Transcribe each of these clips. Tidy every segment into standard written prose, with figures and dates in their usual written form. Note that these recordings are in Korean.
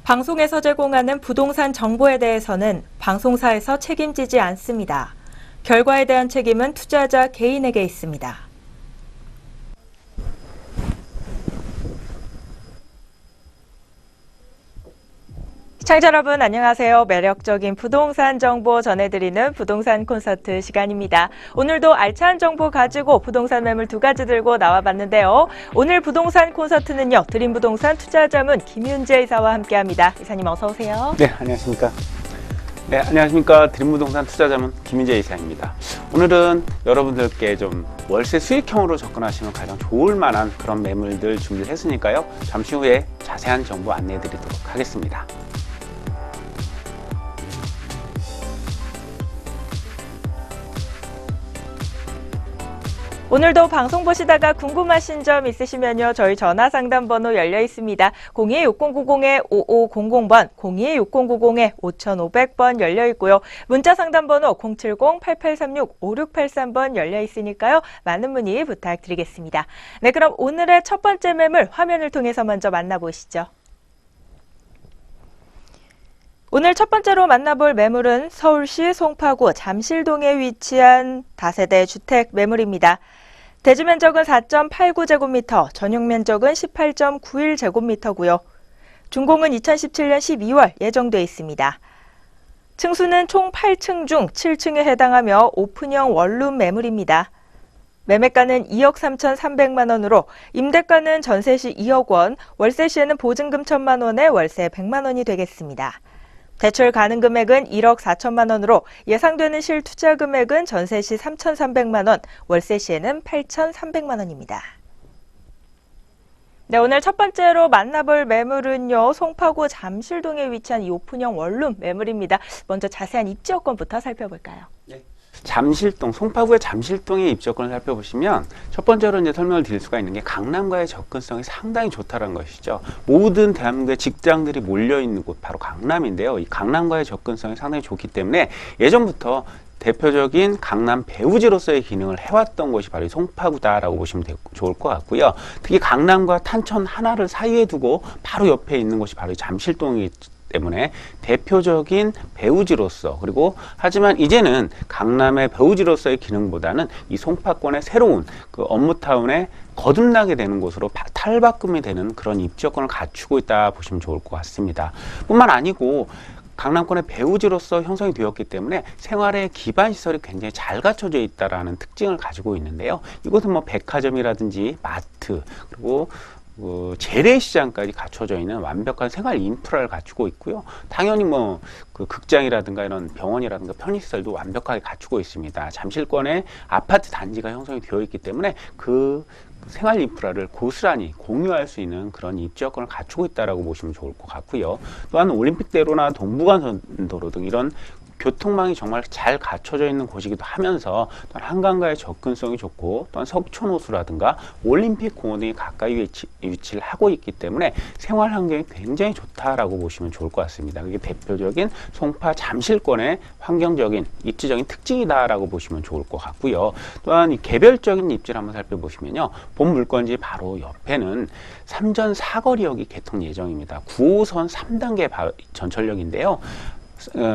방송에서 제공하는 부동산 정보에 대해서는 방송사에서 책임지지 않습니다. 결과에 대한 책임은 투자자 개인에게 있습니다. 시청자 여러분 안녕하세요. 매력적인 부동산 정보 전해드리는 부동산 콘서트 시간입니다. 오늘도 알찬 정보 가지고 부동산 매물 두 가지 들고 나와봤는데요. 오늘 부동산 콘서트는요. 드림부동산 투자자문 김윤재 이사와 함께합니다. 이사님 어서 오세요. 네, 안녕하십니까. 네, 안녕하십니까. 드림부동산 투자자문 김윤재 이사입니다. 오늘은 여러분들께 좀 월세 수익형으로 접근하시면 가장 좋을 만한 그런 매물들 준비했으니까요. 잠시 후에 자세한 정보 안내해 드리도록 하겠습니다. 오늘도 방송 보시다가 궁금하신 점 있으시면요. 저희 전화 상담 번호 열려 있습니다. 02-6090-5500번, 02-6090-5500번 열려 있고요. 문자 상담 번호 070-8836-5683번 열려 있으니까요. 많은 문의 부탁드리겠습니다. 네, 그럼 오늘의 첫 번째 매물 화면을 통해서 먼저 만나보시죠. 오늘 첫 번째로 만나볼 매물은 서울시 송파구 잠실동에 위치한 다세대 주택 매물입니다. 대지 면적은 4.89제곱미터, 전용 면적은 18.91제곱미터고요. 준공은 2017년 12월 예정돼 있습니다. 층수는 총 8층 중 7층에 해당하며 오픈형 원룸 매물입니다. 매매가는 2억 3,300만 원으로 임대가는 전세 시 2억 원, 월세 시에는 보증금 1,000만 원에 월세 100만 원이 되겠습니다. 대출 가능 금액은 1억 4천만 원으로 예상되는 실투자 금액은 전세 시 3,300만 원, 월세 시에는 8,300만 원입니다. 네, 오늘 첫 번째로 만나볼 매물은요. 송파구 잠실동에 위치한 이 오픈형 원룸 매물입니다. 먼저 자세한 입지 여건부터 살펴볼까요? 네. 잠실동, 송파구의 잠실동의 입지 여건을 살펴보시면 첫 번째로 이제 설명을 드릴 수가 있는 게 강남과의 접근성이 상당히 좋다는 것이죠. 모든 대한민국의 직장들이 몰려있는 곳 바로 강남인데요. 이 강남과의 접근성이 상당히 좋기 때문에 예전부터 대표적인 강남 배후지로서의 기능을 해왔던 곳이 바로 이 송파구다라고 보시면 좋을 것 같고요. 특히 강남과 탄천 하나를 사이에 두고 바로 옆에 있는 곳이 바로 이 잠실동이 때문에 대표적인 배후지로서, 그리고 하지만 이제는 강남의 배후지로서의 기능보다는 이 송파권의 새로운 그 업무타운에 거듭나게 되는 곳으로 탈바꿈이 되는 그런 입지 여건을 갖추고 있다 보시면 좋을 것 같습니다. 뿐만 아니고 강남권의 배후지로서 형성이 되었기 때문에 생활의 기반 시설이 굉장히 잘 갖춰져 있다라는 특징을 가지고 있는데요. 이곳은 뭐 백화점이라든지 마트, 그리고 재래시장까지 갖춰져 있는 완벽한 생활 인프라를 갖추고 있고요. 당연히 뭐 그 극장이라든가 이런 병원이라든가 편의시설도 완벽하게 갖추고 있습니다. 잠실권에 아파트 단지가 형성이 되어 있기 때문에 그 생활 인프라를 고스란히 공유할 수 있는 그런 입지 여건을 갖추고 있다라고 보시면 좋을 것 같고요. 또한 올림픽대로나 동부간선도로 등 이런 교통망이 정말 잘 갖춰져 있는 곳이기도 하면서 또한 한강과의 접근성이 좋고, 또한 석촌호수라든가 올림픽 공원 등이 가까이 위치를 하고 있기 때문에 생활 환경이 굉장히 좋다라고 보시면 좋을 것 같습니다. 그게 대표적인 송파 잠실권의 환경적인 입지적인 특징이다라고 보시면 좋을 것 같고요. 또한 이 개별적인 입지를 한번 살펴보시면요. 본 물건지 바로 옆에는 삼전 사거리역이 개통 예정입니다. 9호선 3단계 전철역인데요.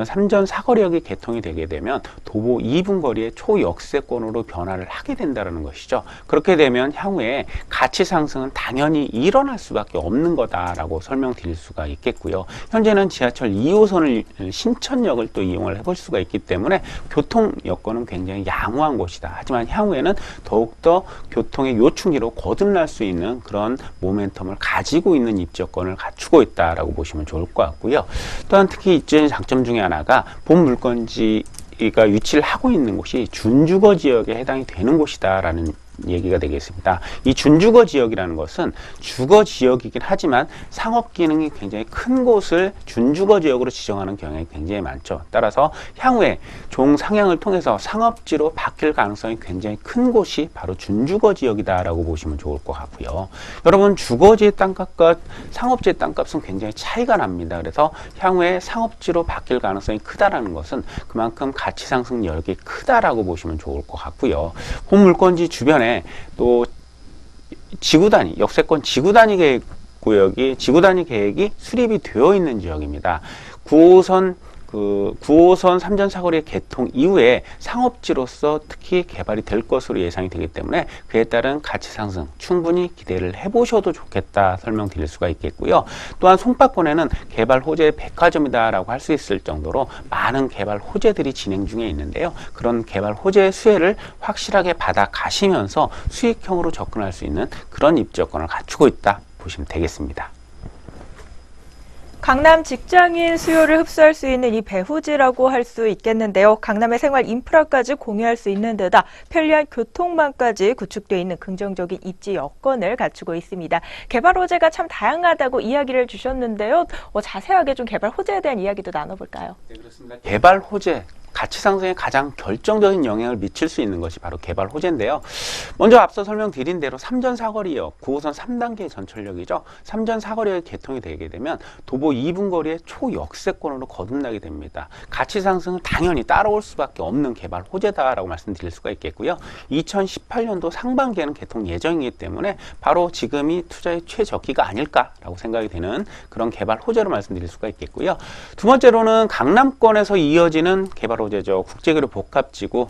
삼전 사거리역이 개통이 되게 되면 도보 2분 거리의 초역세권으로 변화를 하게 된다는 것이죠. 그렇게 되면 향후에 가치 상승은 당연히 일어날 수밖에 없는 거다라고 설명드릴 수가 있겠고요. 현재는 지하철 2호선을 신천역을 또 이용을 해볼 수가 있기 때문에 교통 여건은 굉장히 양호한 곳이다. 하지만 향후에는 더욱더 교통의 요충지로 거듭날 수 있는 그런 모멘텀을 가지고 있는 입지 여건을 갖추고 있다라고 보시면 좋을 것 같고요. 또한 특히 입지의 장점 중에 하나가 본 물건지가 위치를 하고 있는 곳이 준주거 지역에 해당이 되는 곳이다라는 얘기가 되겠습니다. 이 준주거 지역이라는 것은 주거 지역이긴 하지만 상업 기능이 굉장히 큰 곳을 준주거 지역으로 지정하는 경향이 굉장히 많죠. 따라서 향후에 종 상향을 통해서 상업지로 바뀔 가능성이 굉장히 큰 곳이 바로 준주거 지역이다라고 보시면 좋을 것 같고요. 여러분, 주거지의 땅값과 상업지의 땅값은 굉장히 차이가 납니다. 그래서 향후에 상업지로 바뀔 가능성이 크다라는 것은 그만큼 가치 상승 여력이 크다라고 보시면 좋을 것 같고요. 본 물건지 주변에 또 지구 단위, 역세권 지구 단위의 구역이 지구 단위 계획이 수립이 되어 있는 지역입니다. 9호선 9호선 3전 사거리의 개통 이후에 상업지로서 특히 개발이 될 것으로 예상이 되기 때문에 그에 따른 가치 상승 충분히 기대를 해보셔도 좋겠다 설명드릴 수가 있겠고요. 또한 송파권에는 개발 호재의 백화점이다라고 할 수 있을 정도로 많은 개발 호재들이 진행 중에 있는데요. 그런 개발 호재의 수혜를 확실하게 받아 가시면서 수익형으로 접근할 수 있는 그런 입지여건을 갖추고 있다 보시면 되겠습니다. 강남 직장인 수요를 흡수할 수 있는 이 배후지라고 할 수 있겠는데요. 강남의 생활 인프라까지 공유할 수 있는 데다 편리한 교통망까지 구축되어 있는 긍정적인 입지 여건을 갖추고 있습니다. 개발 호재가 참 다양하다고 이야기를 주셨는데요. 자세하게 좀 개발 호재에 대한 이야기도 나눠볼까요? 네, 그렇습니다. 개발 호재. 가치 상승에 가장 결정적인 영향을 미칠 수 있는 것이 바로 개발 호재인데요. 먼저 앞서 설명드린 대로 3전 사거리역, 9호선 3단계 전철역이죠. 3전 사거리역이 개통이 되게 되면 도보 2분 거리의 초역세권으로 거듭나게 됩니다. 가치 상승은 당연히 따라올 수밖에 없는 개발 호재다라고 말씀드릴 수가 있겠고요. 2018년도 상반기에는 개통 예정이기 때문에 바로 지금이 투자의 최적기가 아닐까라고 생각이 되는 그런 개발 호재로 말씀드릴 수가 있겠고요. 두 번째로는 강남권에서 이어지는 개발 호재죠. 국제교류 복합지구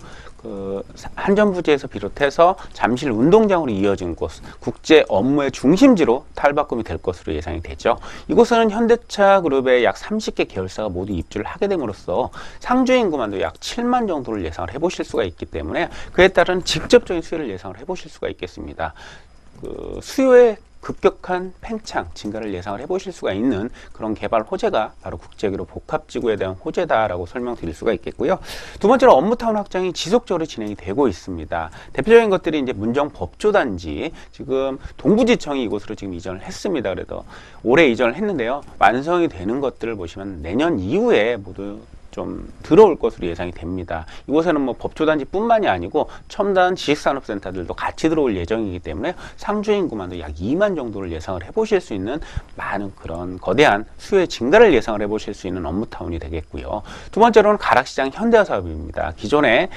한전부지에서 비롯해서 잠실 운동장으로 이어진 곳, 국제 업무의 중심지로 탈바꿈이 될 것으로 예상이 되죠. 이곳은 현대차 그룹의 약 30개 계열사가 모두 입주를 하게 됨으로써 상주 인구만도 약 7만 정도를 예상을 해보실 수가 있기 때문에 그에 따른 직접적인 수혜를 예상을 해보실 수가 있겠습니다. 수요의 급격한 팽창, 증가를 예상을 해보실 수가 있는 그런 개발 호재가 바로 국제교류 복합지구에 대한 호재다라고 설명드릴 수가 있겠고요. 두 번째로 업무타운 확장이 지속적으로 진행이 되고 있습니다. 대표적인 것들이 이제 문정 법조단지, 지금 동부지청이 이곳으로 지금 이전을 했습니다. 그래서 올해 이전을 했는데요. 완성이 되는 것들을 보시면 내년 이후에 모두 좀 들어올 것으로 예상이 됩니다. 이곳에는 뭐 법조단지뿐만이 아니고 첨단 지식산업센터들도 같이 들어올 예정이기 때문에 상주 인구만도 약 2만 정도를 예상을 해보실 수 있는 많은 그런 거대한 수요의 증가를 예상을 해보실 수 있는 업무타운이 되겠고요. 두 번째로는 가락시장 현대화 사업입니다. 기존에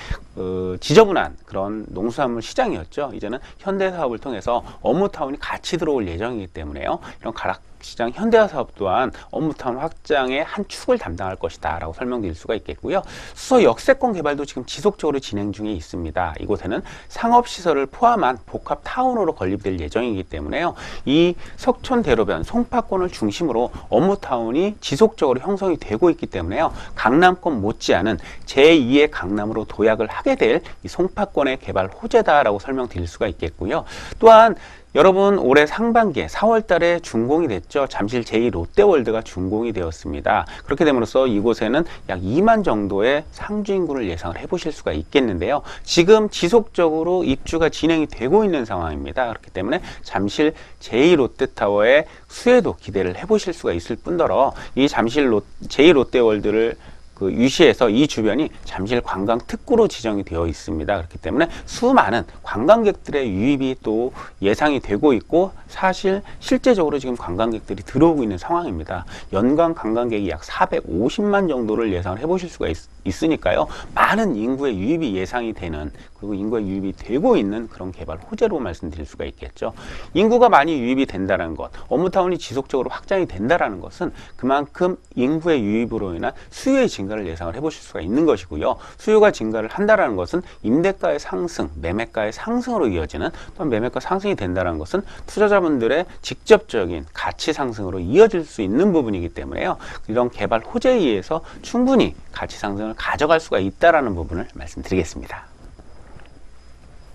지저분한 그런 농수산물 시장이었죠. 이제는 현대 사업을 통해서 업무타운이 같이 들어올 예정이기 때문에요. 이런 가락시장 현대화 사업 또한 업무타운 확장의 한 축을 담당할 것이다 라고 설명드릴 수가 있겠고요. 수서 역세권 개발도 지금 지속적으로 진행 중에 있습니다. 이곳에는 상업시설을 포함한 복합타운으로 건립될 예정이기 때문에요. 이 석촌대로변, 송파권을 중심으로 업무타운이 지속적으로 형성이 되고 있기 때문에요. 강남권 못지않은 제2의 강남으로 도약을 하게 될 이 송파권의 개발 호재다라고 설명드릴 수가 있겠고요. 또한 여러분 올해 상반기에 4월 달에 준공이 됐죠. 잠실 제2롯데월드가 준공이 되었습니다. 그렇게 됨으로써 이곳에는 약 2만 정도의 상주 인구를 예상을 해보실 수가 있겠는데요. 지금 지속적으로 입주가 진행이 되고 있는 상황입니다. 그렇기 때문에 잠실 제2롯데타워의 수혜도 기대를 해보실 수가 있을 뿐더러 이 잠실 제2롯데월드를 유시해서 이 주변이 잠실 관광 특구로 지정이 되어 있습니다. 그렇기 때문에 수많은 관광객들의 유입이 또 예상이 되고 있고 사실 실제적으로 지금 관광객들이 들어오고 있는 상황입니다. 연간 관광객이 약 450만 정도를 예상을 해보실 수가 있으니까요. 많은 인구의 유입이 예상이 되는 그리고 인구의 유입이 되고 있는 그런 개발 호재로 말씀드릴 수가 있겠죠. 인구가 많이 유입이 된다는 것, 업무타운이 지속적으로 확장이 된다는 것은 그만큼 인구의 유입으로 인한 수요의 증가를 예상을 해보실 수가 있는 것이고요. 수요가 증가를 한다는 것은 임대가의 상승, 매매가의 상승으로 이어지는 또한 매매가 상승이 된다는 것은 투자자분들의 직접적인 가치 상승으로 이어질 수 있는 부분이기 때문에요. 이런 개발 호재에 의해서 충분히 가치 상승을 가져갈 수가 있다는 부분을 말씀드리겠습니다.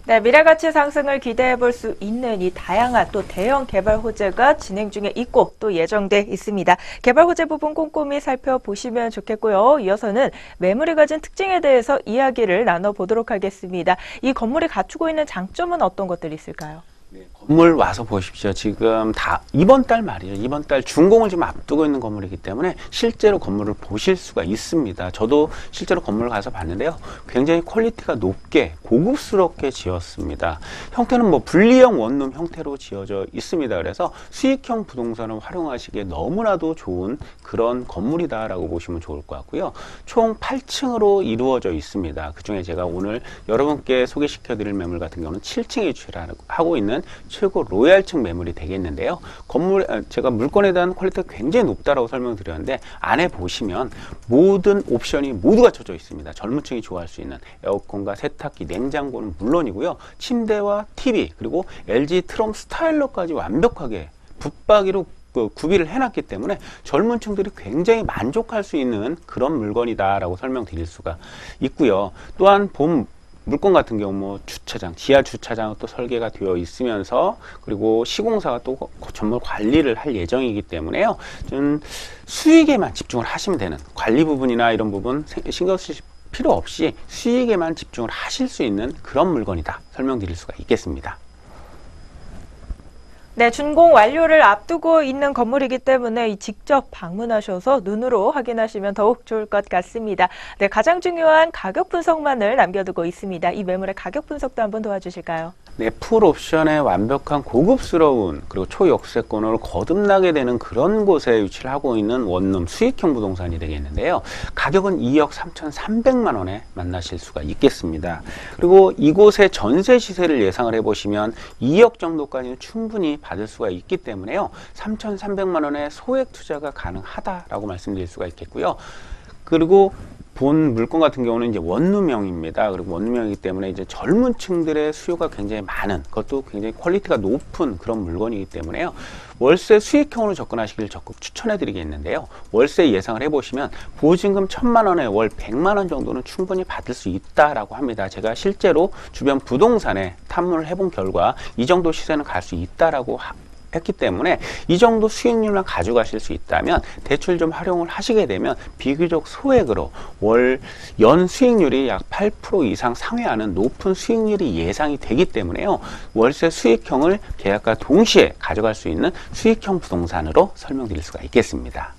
네, 미래가치 상승을 기대해 볼 수 있는 이 다양한 또 대형 개발 호재가 진행 중에 있고 또 예정돼 있습니다. 개발 호재 부분 꼼꼼히 살펴보시면 좋겠고요. 이어서는 매물이 가진 특징에 대해서 이야기를 나눠보도록 하겠습니다. 이 건물이 갖추고 있는 장점은 어떤 것들이 있을까요? 네, 건물 와서 보십시오. 지금 다 이번 달 말이죠. 이번 달 준공을 지금 앞두고 있는 건물이기 때문에 실제로 건물을 보실 수가 있습니다. 저도 실제로 건물을 가서 봤는데요. 굉장히 퀄리티가 높게 고급스럽게 지었습니다. 형태는 뭐 분리형 원룸 형태로 지어져 있습니다. 그래서 수익형 부동산을 활용하시기에 너무나도 좋은 그런 건물이다라고 보시면 좋을 것 같고요. 총 8층으로 이루어져 있습니다. 그중에 제가 오늘 여러분께 소개시켜 드릴 매물 같은 경우는 7층에 위치를 하고 있는 최고 로얄층 매물이 되겠는데요. 제가 물건에 대한 퀄리티가 굉장히 높다라고 설명드렸는데 안에 보시면 모든 옵션이 모두 갖춰져 있습니다. 젊은 층이 좋아할 수 있는 에어컨과 세탁기, 냉장고는 물론이고요. 침대와 TV 그리고 LG 트럼 스타일러까지 완벽하게 붙박이로 구비를 해놨기 때문에 젊은 층들이 굉장히 만족할 수 있는 그런 물건이다라고 설명드릴 수가 있고요. 또한 본 물건 같은 경우 뭐 주차장, 지하 주차장은 또 설계가 되어 있으면서 그리고 시공사가 또 건물 관리를 할 예정이기 때문에요. 좀 수익에만 집중을 하시면 되는 관리 부분이나 이런 부분 신경 쓰실 필요 없이 수익에만 집중을 하실 수 있는 그런 물건이다 설명드릴 수가 있겠습니다. 네, 준공 완료를 앞두고 있는 건물이기 때문에 직접 방문하셔서 눈으로 확인하시면 더욱 좋을 것 같습니다. 네, 가장 중요한 가격 분석만을 남겨두고 있습니다. 이 매물의 가격 분석도 한번 도와주실까요? 네, 풀 옵션의 완벽한 고급스러운 그리고 초역세권으로 거듭나게 되는 그런 곳에 위치를 하고 있는 원룸 수익형 부동산이 되겠는데요. 가격은 2억 3,300만 원에 만나실 수가 있겠습니다. 그리고 이곳의 전세 시세를 예상을 해보시면 2억 정도까지는 충분히 받을 수가 있기 때문에요. 3,300만 원의 소액 투자가 가능하다라고 말씀드릴 수가 있겠고요. 그리고 본 물건 같은 경우는 이제 원룸형입니다. 그리고 원룸형이기 때문에 이제 젊은 층들의 수요가 굉장히 많은, 그것도 굉장히 퀄리티가 높은 그런 물건이기 때문에요. 월세 수익형으로 접근하시길 적극 추천해 드리겠는데요. 월세 예상을 해보시면 보증금 1,000만 원에 월 100만 원 정도는 충분히 받을 수 있다라고 합니다. 제가 실제로 주변 부동산에 탐문을 해본 결과 이 정도 시세는 갈 수 있다라고 했기 때문에 이 정도 수익률만 가져가실 수 있다면 대출 좀 활용을 하시게 되면 비교적 소액으로 월 연 수익률이 약 8% 이상 상회하는 높은 수익률이 예상이 되기 때문에요. 월세 수익형을 계약과 동시에 가져갈 수 있는 수익형 부동산으로 설명드릴 수가 있겠습니다.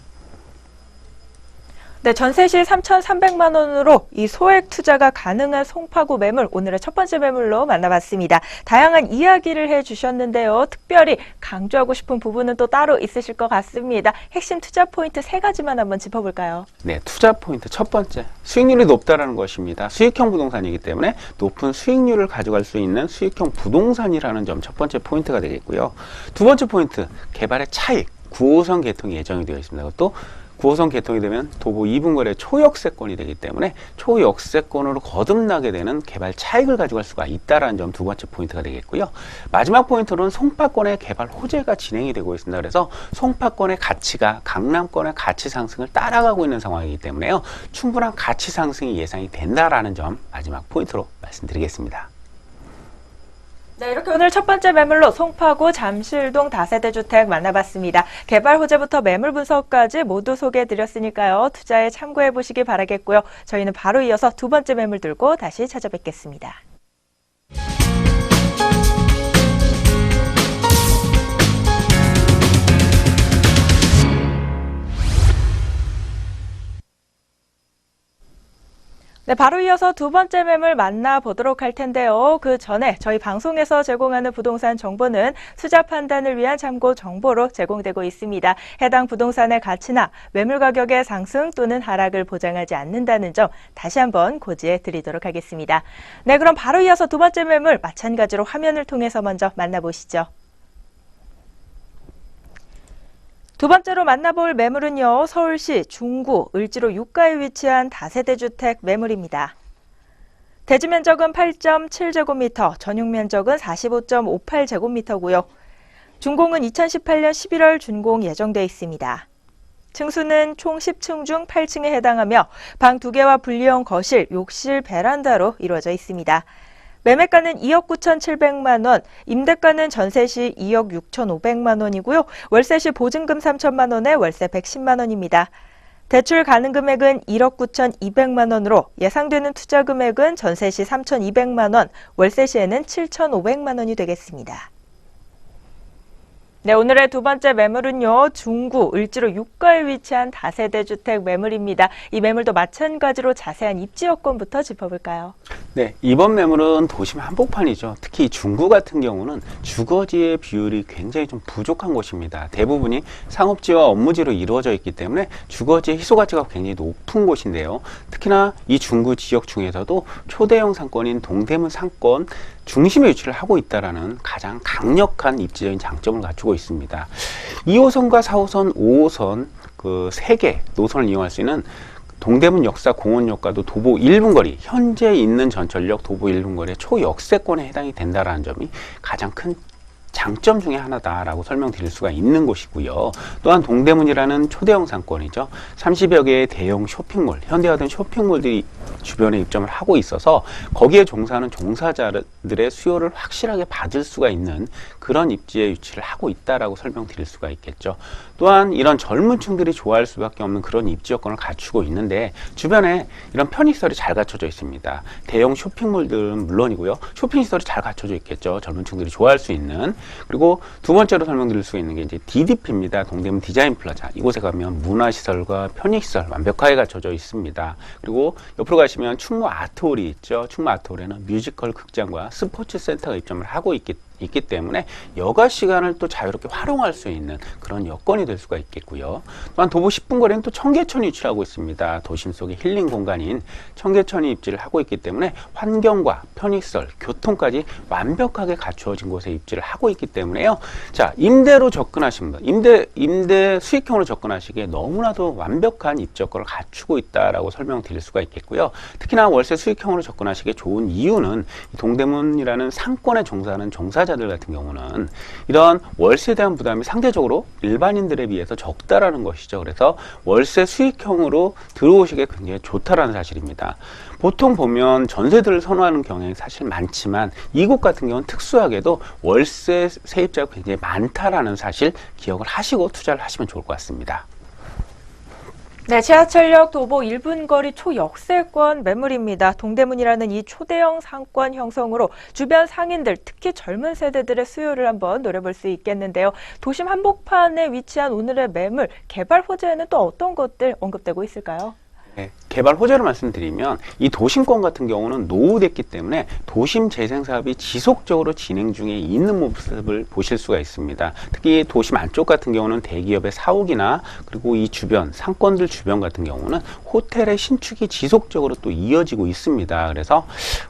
네, 전세 시 3,300만 원으로 이 소액 투자가 가능한 송파구 매물, 오늘의 첫 번째 매물로 만나봤습니다. 다양한 이야기를 해주셨는데요. 특별히 강조하고 싶은 부분은 또 따로 있으실 것 같습니다. 핵심 투자 포인트 3가지만 한번 짚어볼까요? 네, 투자 포인트 첫 번째, 수익률이 높다라는 것입니다. 수익형 부동산이기 때문에 높은 수익률을 가져갈 수 있는 수익형 부동산이라는 점 첫 번째 포인트가 되겠고요. 두 번째 포인트, 개발의 차익, 9호선 개통이 예정이 되어 있습니다. 또 9호선 개통이 되면 도보 2분거래 초역세권이 되기 때문에 초역세권으로 거듭나게 되는 개발 차익을 가져갈 수가 있다는 점 두 번째 포인트가 되겠고요. 마지막 포인트로는 송파권의 개발 호재가 진행이 되고 있습니다. 그래서 송파권의 가치가 강남권의 가치 상승을 따라가고 있는 상황이기 때문에요. 충분한 가치 상승이 예상이 된다라는 점 마지막 포인트로 말씀드리겠습니다. 네, 이렇게 오늘 첫 번째 매물로 송파구 잠실동 다세대 주택 만나봤습니다. 개발 호재부터 매물 분석까지 모두 소개해드렸으니까요. 투자에 참고해보시기 바라겠고요. 저희는 바로 이어서 두 번째 매물 들고 다시 찾아뵙겠습니다. 네, 바로 이어서 두 번째 매물 만나보도록 할 텐데요. 그 전에 저희 방송에서 제공하는 부동산 정보는 투자 판단을 위한 참고 정보로 제공되고 있습니다. 해당 부동산의 가치나 매물 가격의 상승 또는 하락을 보장하지 않는다는 점 다시 한번 고지해 드리도록 하겠습니다. 네, 그럼 바로 이어서 두 번째 매물 마찬가지로 화면을 통해서 먼저 만나보시죠. 두 번째로 만나볼 매물은요, 서울시 중구 을지로 유가에 위치한 다세대 주택 매물입니다. 대지 면적은 8.7제곱미터, 전용 면적은 45.58제곱미터고요. 준공은 2018년 11월 준공 예정돼 있습니다. 층수는 총 10층 중 8층에 해당하며 방 2개와 분리형 거실, 욕실, 베란다로 이루어져 있습니다. 매매가는 2억 9,700만 원, 임대가는 전세 시 2억 6,500만 원이고요. 월세 시 보증금 3천만 원에 월세 110만 원입니다. 대출 가능 금액은 1억 9,200만 원으로 예상되는 투자 금액은 전세 시 3,200만 원, 월세 시에는 7,500만 원이 되겠습니다. 네, 오늘의 두 번째 매물은요, 중구 을지로 유가에 위치한 다세대 주택 매물입니다. 이 매물도 마찬가지로 자세한 입지 여건부터 짚어볼까요? 네, 이번 매물은 도심 한복판이죠. 특히 중구 같은 경우는 주거지의 비율이 굉장히 좀 부족한 곳입니다. 대부분이 상업지와 업무지로 이루어져 있기 때문에 주거지의 희소 가치가 굉장히 높은 곳인데요. 특히나 이 중구 지역 중에서도 초대형 상권인 동대문 상권 중심에 위치를 하고 있다라는 가장 강력한 입지적인 장점을 갖추고 있습니다. 2호선과 4호선, 5호선 그 세 개 노선을 이용할 수 있는 동대문 역사 공원역과도 도보 1분 거리, 현재 있는 전철역 도보 1분 거리의 초역세권에 해당이 된다는 점이 가장 큰 장점 중에 하나다라고 설명드릴 수가 있는 곳이고요. 또한 동대문이라는 초대형 상권이죠. 30여 개의 대형 쇼핑몰, 현대화된 쇼핑몰들이 주변에 입점을 하고 있어서 거기에 종사하는 종사자들의 수요를 확실하게 받을 수가 있는 그런 입지에 위치를 하고 있다라고 설명드릴 수가 있겠죠. 또한 이런 젊은 층들이 좋아할 수밖에 없는 그런 입지 여건을 갖추고 있는데 주변에 이런 편의시설이 잘 갖춰져 있습니다. 대형 쇼핑몰들은 물론이고요. 쇼핑시설이 잘 갖춰져 있겠죠. 젊은 층들이 좋아할 수 있는. 그리고 두 번째로 설명드릴 수 있는 게 이제 DDP입니다. 동대문 디자인 플라자. 이곳에 가면 문화시설과 편의시설 완벽하게 갖춰져 있습니다. 그리고 옆으로 가시면 충무 아트홀이 있죠. 충무 아트홀에는 뮤지컬 극장과 스포츠 센터가 입점을 하고 있기 때문에 여가 시간을 또 자유롭게 활용할 수 있는 그런 여건이 될 수가 있겠고요. 또한 도보 10분 거리는 또 청계천이 위치하고 있습니다. 도심 속의 힐링 공간인 청계천이 입지를 하고 있기 때문에 환경과 편의시설, 교통까지 완벽하게 갖추어진 곳에 입지를 하고 있기 때문에요. 자, 임대로 접근하신 분, 임대 수익형으로 접근하시기에 너무나도 완벽한 입지 여건을 갖추고 있다라고 설명드릴 수가 있겠고요. 특히나 월세 수익형으로 접근하시기에 좋은 이유는 동대문이라는 상권에 종사하는 종사자들 같은 경우는 이런 월세에 대한 부담이 상대적으로 일반인들에 비해서 적다라는 것이죠. 그래서 월세 수익형으로 들어오시기에 굉장히 좋다라는 사실입니다. 보통 보면 전세들을 선호하는 경향이 사실 많지만 이곳 같은 경우는 특수하게도 월세 세입자가 굉장히 많다라는 사실 기억을 하시고 투자를 하시면 좋을 것 같습니다. 네, 지하철역 도보 1분 거리 초역세권 매물입니다. 동대문이라는 이 초대형 상권 형성으로 주변 상인들, 특히 젊은 세대들의 수요를 한번 노려볼 수 있겠는데요. 도심 한복판에 위치한 오늘의 매물, 개발 호재에는 또 어떤 것들 언급되고 있을까요? 네, 개발 호재로 말씀드리면 이 도심권 같은 경우는 노후됐기 때문에 도심 재생 사업이 지속적으로 진행 중에 있는 모습을 보실 수가 있습니다. 특히 도심 안쪽 같은 경우는 대기업의 사옥이나 그리고 이 주변 상권들 주변 같은 경우는 호텔의 신축이 지속적으로 또 이어지고 있습니다. 그래서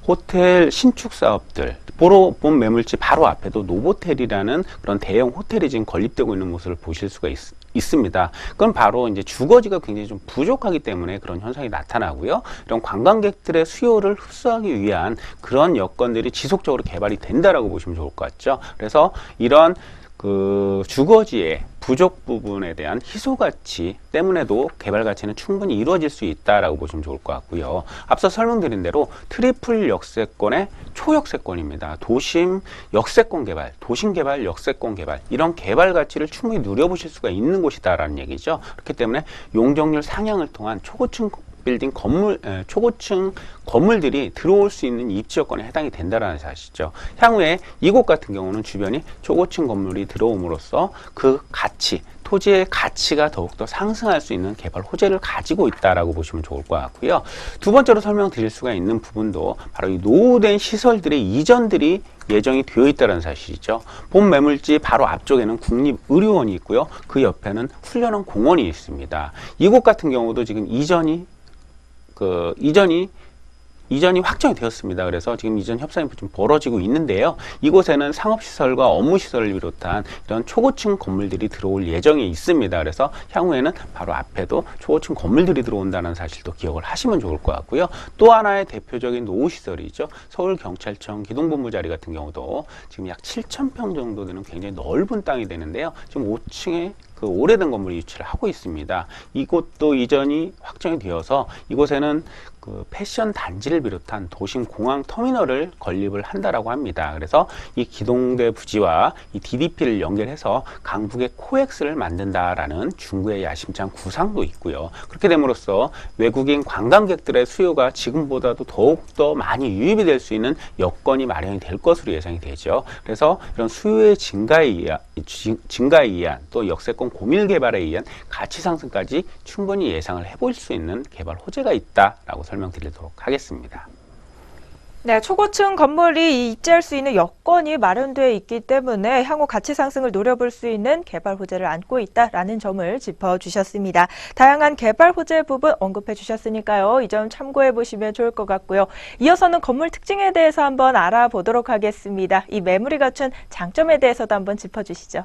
호텔 신축 사업들 보러 본 매물지 바로 앞에도 노보텔이라는 그런 대형 호텔이 지금 건립되고 있는 모습을 보실 수가 있습니다. 그건 바로 이제 주거지가 굉장히 좀 부족하기 때문에 그런 현상이 나타나고요. 이런 관광객들의 수요를 흡수하기 위한 그런 여건들이 지속적으로 개발이 된다라고 보시면 좋을 것 같죠. 그래서 이런 그 주거지의 부족 부분에 대한 희소 가치 때문에도 개발 가치는 충분히 이루어질 수 있다라고 보시면 좋을 것 같고요. 앞서 설명드린 대로 트리플 역세권의 초역세권입니다. 도심 역세권 개발, 도심 개발, 역세권 개발 이런 개발 가치를 충분히 누려보실 수가 있는 곳이다라는 얘기죠. 그렇기 때문에 용적률 상향을 통한 초고층 빌딩 건물, 초고층 건물들이 들어올 수 있는 입지 여건에 해당이 된다는 사실이죠. 향후에 이곳 같은 경우는 주변이 초고층 건물이 들어옴으로써 그 가치, 토지의 가치가 더욱더 상승할 수 있는 개발 호재를 가지고 있다라고 보시면 좋을 것 같고요. 두 번째로 설명드릴 수가 있는 부분도 바로 이 노후된 시설들의 이전들이 예정이 되어 있다는 사실이죠. 본 매물지 바로 앞쪽에는 국립의료원이 있고요. 그 옆에는 훈련원 공원이 있습니다. 이곳 같은 경우도 지금 이전이 확정이 되었습니다. 그래서 지금 이전 협상이 좀 벌어지고 있는데요. 이곳에는 상업시설과 업무시설을 비롯한 이런 초고층 건물들이 들어올 예정이 있습니다. 그래서 향후에는 바로 앞에도 초고층 건물들이 들어온다는 사실도 기억을 하시면 좋을 것 같고요. 또 하나의 대표적인 노후시설이죠. 서울경찰청 기동본부 자리 같은 경우도 지금 약 7,000평 정도 되는 굉장히 넓은 땅이 되는데요. 지금 5층에 그 오래된 건물이 위치를 하고 있습니다. 이곳도 이전이 확정이 되어서 이곳에는 그 패션 단지를 비롯한 도심 공항 터미널을 건립을 한다라고 합니다. 그래서 이 기동대 부지와 이 DDP를 연결해서 강북의 코엑스를 만든다라는 중구의 야심찬 구상도 있고요. 그렇게 됨으로써 외국인 관광객들의 수요가 지금보다도 더욱더 많이 유입이 될 수 있는 여건이 마련이 될 것으로 예상이 되죠. 그래서 이런 수요의 증가에 의한 또 역세권 고밀 개발에 의한 가치 상승까지 충분히 예상을 해볼 수 있는 개발 호재가 있다라고 설명드리도록 하겠습니다. 네, 초고층 건물이 입지할 수 있는 여건이 마련되어 있기 때문에 향후 가치 상승을 노려볼 수 있는 개발 호재를 안고 있다라는 점을 짚어주셨습니다. 다양한 개발 호재 부분 언급해 주셨으니까요. 이 점 참고해 보시면 좋을 것 같고요. 이어서는 건물 특징에 대해서 한번 알아보도록 하겠습니다. 이 매물이 갖춘 장점에 대해서도 한번 짚어주시죠.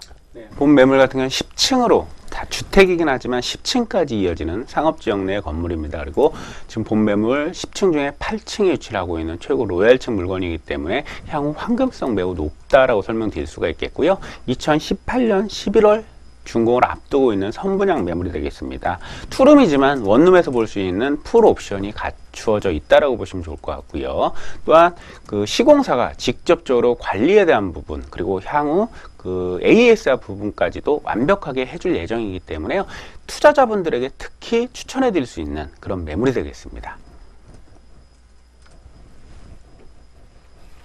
본 매물 같은 경우는 10층으로 다 주택이긴 하지만 10층까지 이어지는 상업지역 내 건물입니다. 그리고 지금 본 매물 10층 중에 8층에 위치를 하고 있는 최고 로얄층 물건이기 때문에 향후 환경성 매우 높다라고 설명드릴 수가 있겠고요. 2018년 11월 준공을 앞두고 있는 선분양 매물이 되겠습니다. 투룸이지만 원룸에서 볼 수 있는 풀 옵션이 갖추어져 있다라고 보시면 좋을 것 같고요. 또한 그 시공사가 직접적으로 관리에 대한 부분 그리고 향후 그 ASR 부분까지도 완벽하게 해줄 예정이기 때문에요. 투자자분들에게 특히 추천해 드릴 수 있는 그런 매물이 되겠습니다.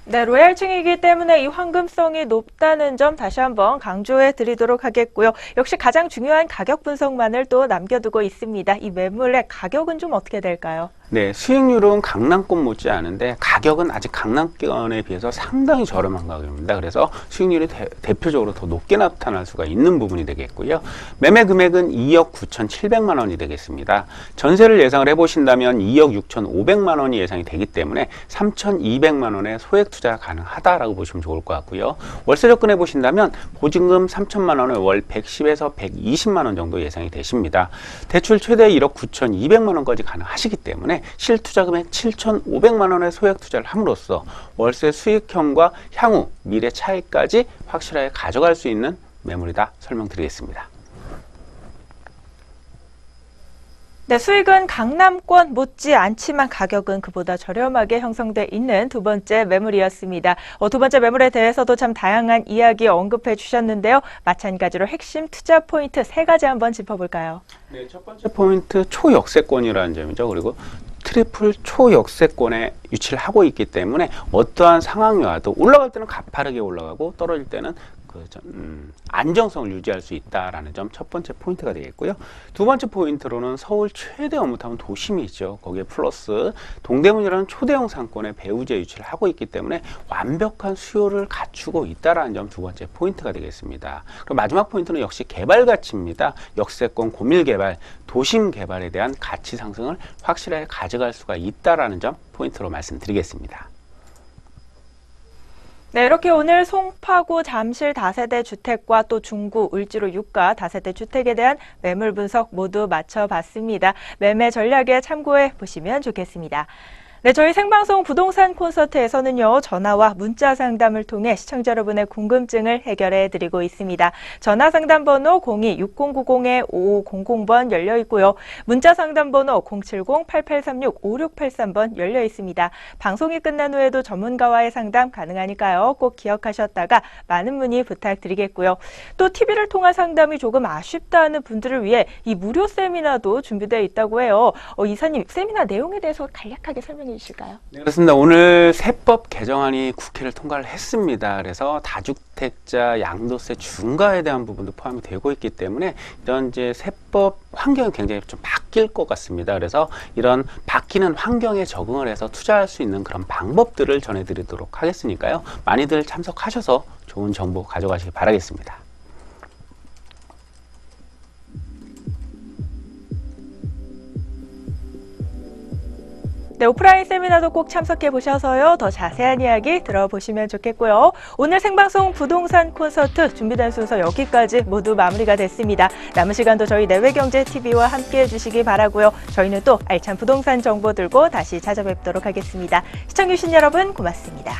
네, 로얄층이기 때문에 이 황금성이 높다는 점 다시 한번 강조해 드리도록 하겠고요. 역시 가장 중요한 가격 분석만을 또 남겨두고 있습니다. 이 매물의 가격은 좀 어떻게 될까요? 네, 수익률은 강남권 못지않은데 가격은 아직 강남권에 비해서 상당히 저렴한 가격입니다. 그래서 수익률이 대표적으로 더 높게 나타날 수가 있는 부분이 되겠고요. 매매 금액은 2억 9,700만 원이 되겠습니다. 전세를 예상을 해보신다면 2억 6,500만 원이 예상이 되기 때문에 3,200만 원의 소액 투자가 가능하다라고 보시면 좋을 것 같고요. 월세 접근해 보신다면 보증금 3천만 원에 월 110에서 120만 원 정도 예상이 되십니다. 대출 최대 1억 9,200만 원까지 가능하시기 때문에 실투자 금액 7,500만 원의 소액 투자를 함으로써 월세 수익형과 향후 미래 차익까지 확실하게 가져갈 수 있는 매물이다 설명드리겠습니다. 네, 수익은 강남권 못지 않지만 가격은 그보다 저렴하게 형성돼 있는 두 번째 매물이었습니다. 두 번째 매물에 대해서도 참 다양한 이야기 언급해 주셨는데요. 마찬가지로 핵심 투자 포인트 세 가지 한번 짚어볼까요? 네, 첫 번째 포인트 초역세권이라는 점이죠. 그리고 트리플 초역세권에 위치를 하고 있기 때문에 어떠한 상황이 와도 올라갈 때는 가파르게 올라가고 떨어질 때는 안정성을 유지할 수 있다라는 점 첫 번째 포인트가 되겠고요. 두 번째 포인트로는 서울 최대 업무타운 도심이 있죠. 거기에 플러스 동대문이라는 초대형 상권의 배후지에 위치를 하고 있기 때문에 완벽한 수요를 갖추고 있다라는 점 두 번째 포인트가 되겠습니다. 그리고 마지막 포인트는 역시 개발 가치입니다. 역세권 고밀 개발, 도심 개발에 대한 가치 상승을 확실하게 가져갈 수가 있다라는 점 포인트로 말씀드리겠습니다. 네, 이렇게 오늘 송파구 잠실 다세대 주택과 또 중구 을지로 유가 다세대 주택에 대한 매물 분석 모두 마쳐봤습니다. 매매 전략에 참고해 보시면 좋겠습니다. 네, 저희 생방송 부동산 콘서트에서는요, 전화와 문자 상담을 통해 시청자 여러분의 궁금증을 해결해 드리고 있습니다. 전화 상담 번호 02-6090-5500번 열려 있고요. 문자 상담 번호 070-8836-5683번 열려 있습니다. 방송이 끝난 후에도 전문가와의 상담 가능하니까요. 꼭 기억하셨다가 많은 문의 부탁드리겠고요. 또 TV를 통한 상담이 조금 아쉽다 하는 분들을 위해 이 무료 세미나도 준비되어 있다고 해요. 이사님, 세미나 내용에 대해서 간략하게 설명해 주실까요? 네, 그렇습니다. 오늘 세법 개정안이 국회를 통과를 했습니다. 그래서 다주택자 양도세 중과에 대한 부분도 포함이 되고 있기 때문에 이런 이제 세법 환경이 굉장히 좀 바뀔 것 같습니다. 그래서 이런 바뀌는 환경에 적응을 해서 투자할 수 있는 그런 방법들을 전해드리도록 하겠으니까요. 많이들 참석하셔서 좋은 정보 가져가시기 바라겠습니다. 네, 오프라인 세미나도 꼭 참석해 보셔서요. 더 자세한 이야기 들어보시면 좋겠고요. 오늘 생방송 부동산 콘서트 준비된 순서 여기까지 모두 마무리가 됐습니다. 남은 시간도 저희 내외경제TV와 함께해 주시기 바라고요. 저희는 또 알찬 부동산 정보 들고 다시 찾아뵙도록 하겠습니다. 시청해주신 여러분 고맙습니다.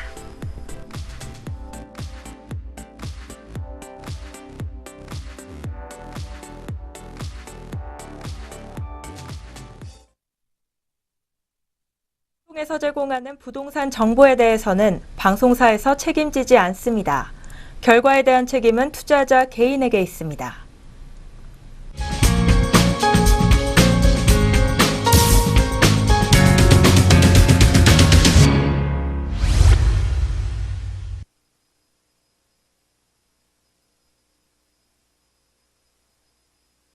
통해서 제공하는 부동산 정보에 대해서는 방송사에서 책임지지 않습니다. 결과에 대한 책임은 투자자 개인에게 있습니다.